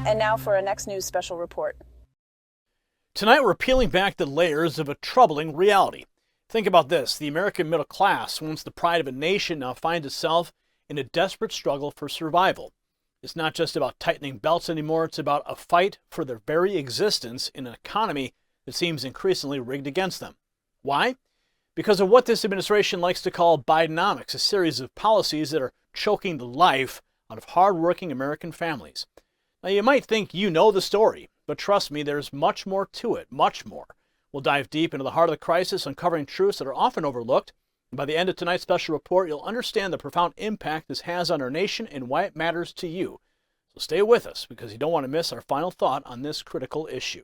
And now for our next news special report. Tonight we're peeling back the layers of a troubling reality. Think about this. The American middle class, once the pride of a nation, now finds itself in a desperate struggle for survival. It's not just about tightening belts anymore. It's about a fight for their very existence in an economy that seems increasingly rigged against them. Why? Because of what this administration likes to call Bidenomics, a series of policies that are choking the life out of hardworking American families. Now, you might think you know the story, but trust me, there's much more to it, much more. We'll dive deep into the heart of the crisis, uncovering truths that are often overlooked. And by the end of tonight's special report, you'll understand the profound impact this has on our nation and why it matters to you. So stay with us, because you don't want to miss our final thought on this critical issue.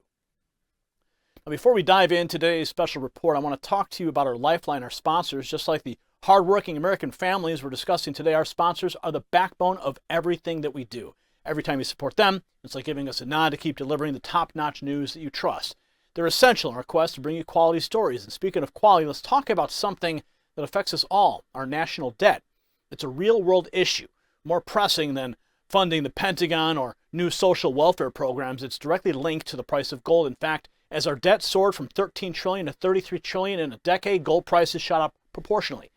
Now, before we dive into today's special report, I want to talk to you about our lifeline, our sponsors. Just like the hardworking American families we're discussing today, our sponsors are the backbone of everything that we do. Every time you support them, it's like giving us a nod to keep delivering the top-notch news that you trust. They're essential in our quest to bring you quality stories. And speaking of quality, let's talk about something that affects us all, our national debt. It's a real-world issue, more pressing than funding the Pentagon or new social welfare programs. It's directly linked to the price of gold. In fact, as our debt soared from $13 trillion to $33 trillion in a decade, gold prices shot up proportionally.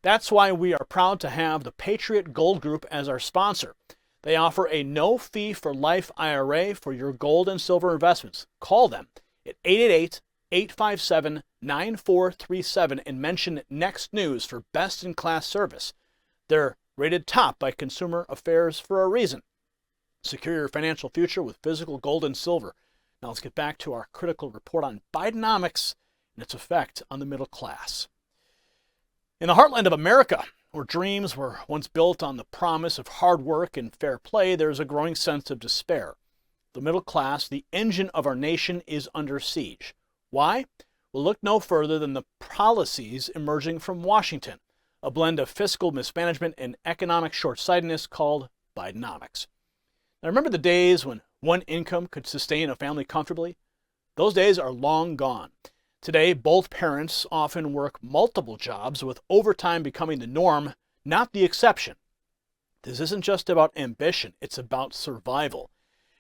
That's why we are proud to have the Patriot Gold Group as our sponsor. They offer a no-fee-for-life IRA for your gold and silver investments. Call them at 888-857-9437 and mention Next News for best-in-class service. They're rated top by Consumer Affairs for a reason. Secure your financial future with physical gold and silver. Now let's get back to our critical report on Bidenomics and its effect on the middle class. In the heartland of America, where dreams were once built on the promise of hard work and fair play, there's a growing sense of despair. The middle class, the engine of our nation, is under siege. Why? We'll look no further than the policies emerging from Washington, a blend of fiscal mismanagement and economic short-sightedness called Bidenomics. Now, remember the days when one income could sustain a family comfortably? Those days are long gone. Today, both parents often work multiple jobs, with overtime becoming the norm, not the exception. This isn't just about ambition, it's about survival.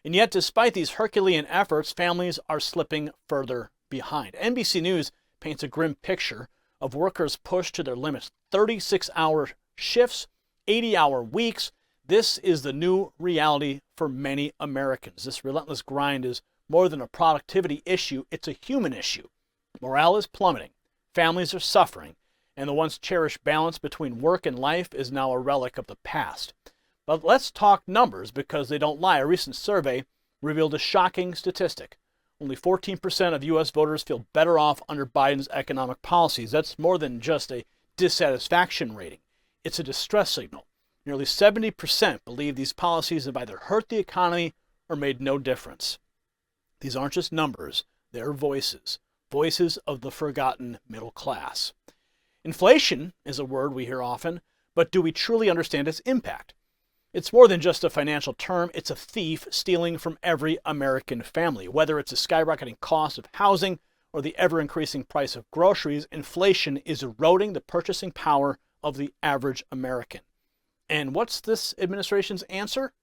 And yet, despite these Herculean efforts, families are slipping further behind. NBC News paints a grim picture of workers pushed to their limits. 36-hour shifts, 80-hour weeks. This is the new reality for many Americans. This relentless grind is more than a productivity issue, it's a human issue. Morale is plummeting, families are suffering, and the once cherished balance between work and life is now a relic of the past. But let's talk numbers, because they don't lie. A recent survey revealed a shocking statistic. Only 14% of U.S. voters feel better off under Biden's economic policies. That's more than just a dissatisfaction rating. It's a distress signal. Nearly 70% believe these policies have either hurt the economy or made no difference. These aren't just numbers, they're voices. Voices of the forgotten middle class. Inflation is a word we hear often, but do we truly understand its impact? It's more than just a financial term, it's a thief stealing from every American family. Whether it's a skyrocketing cost of housing or the ever-increasing price of groceries, inflation is eroding the purchasing power of the average American. And what's this administration's answer?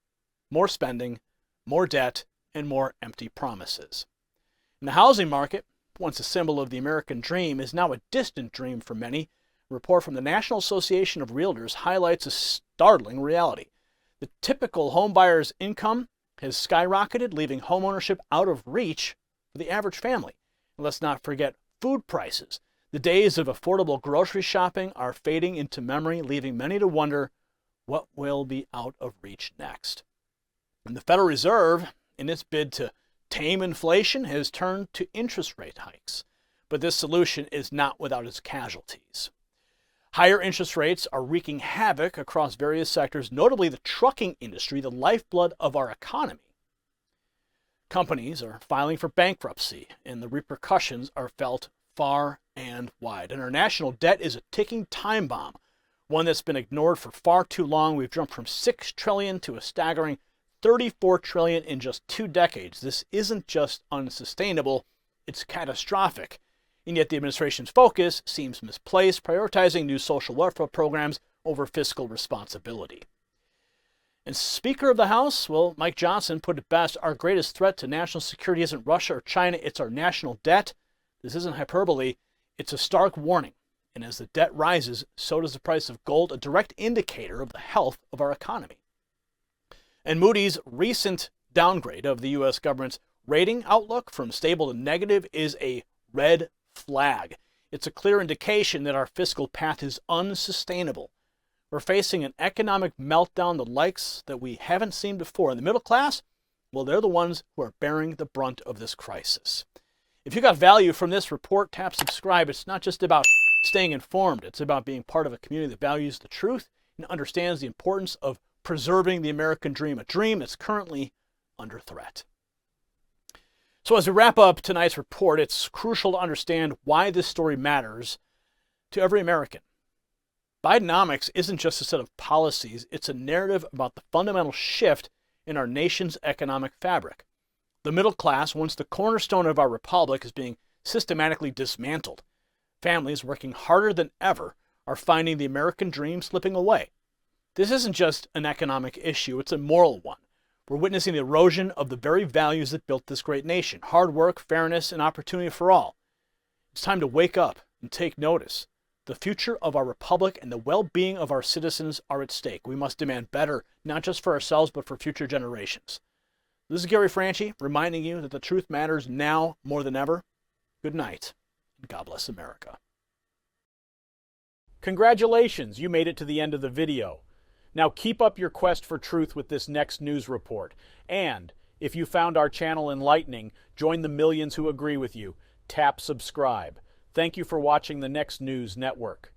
More spending, more debt, and more empty promises. In the housing market, once a symbol of the American dream, is now a distant dream for many. A report from the National Association of Realtors highlights a startling reality. The typical homebuyer's income has skyrocketed, leaving homeownership out of reach for the average family. And let's not forget food prices. The days of affordable grocery shopping are fading into memory, leaving many to wonder what will be out of reach next. And the Federal Reserve, in its bid to tame inflation, has turned to interest rate hikes. But this solution is not without its casualties. Higher interest rates are wreaking havoc across various sectors, notably the trucking industry, the lifeblood of our economy. Companies are filing for bankruptcy, and the repercussions are felt far and wide. And our national debt is a ticking time bomb, one that's been ignored for far too long. We've jumped from $6 trillion to a staggering $34 trillion in just 2 decades. This isn't just unsustainable, it's catastrophic. And yet the administration's focus seems misplaced, prioritizing new social welfare programs over fiscal responsibility. And Speaker of the House, well, Mike Johnson put it best, our greatest threat to national security isn't Russia or China, it's our national debt. This isn't hyperbole, it's a stark warning. And as the debt rises, so does the price of gold, a direct indicator of the health of our economy. And Moody's recent downgrade of the U.S. government's rating outlook from stable to negative is a red flag. It's a clear indication that our fiscal path is unsustainable. We're facing an economic meltdown the likes that we haven't seen before. And the middle class, well, they're the ones who are bearing the brunt of this crisis. If you got value from this report, tap subscribe. It's not just about staying informed. It's about being part of a community that values the truth and understands the importance of preserving the American dream, a dream that's currently under threat. So as we wrap up tonight's report, it's crucial to understand why this story matters to every American. Bidenomics isn't just a set of policies, it's a narrative about the fundamental shift in our nation's economic fabric. The middle class, once the cornerstone of our republic, is being systematically dismantled. Families working harder than ever are finding the American dream slipping away. This isn't just an economic issue, it's a moral one. We're witnessing the erosion of the very values that built this great nation: hard work, fairness, and opportunity for all. It's time to wake up and take notice. The future of our republic and the well-being of our citizens are at stake. We must demand better, not just for ourselves, but for future generations. This is Gary Franchi, reminding you that the truth matters now more than ever. Good night, and God bless America. Congratulations, you made it to the end of the video. Now keep up your quest for truth with this next news report. And if you found our channel enlightening, join the millions who agree with you. Tap subscribe. Thank you for watching the Next News Network.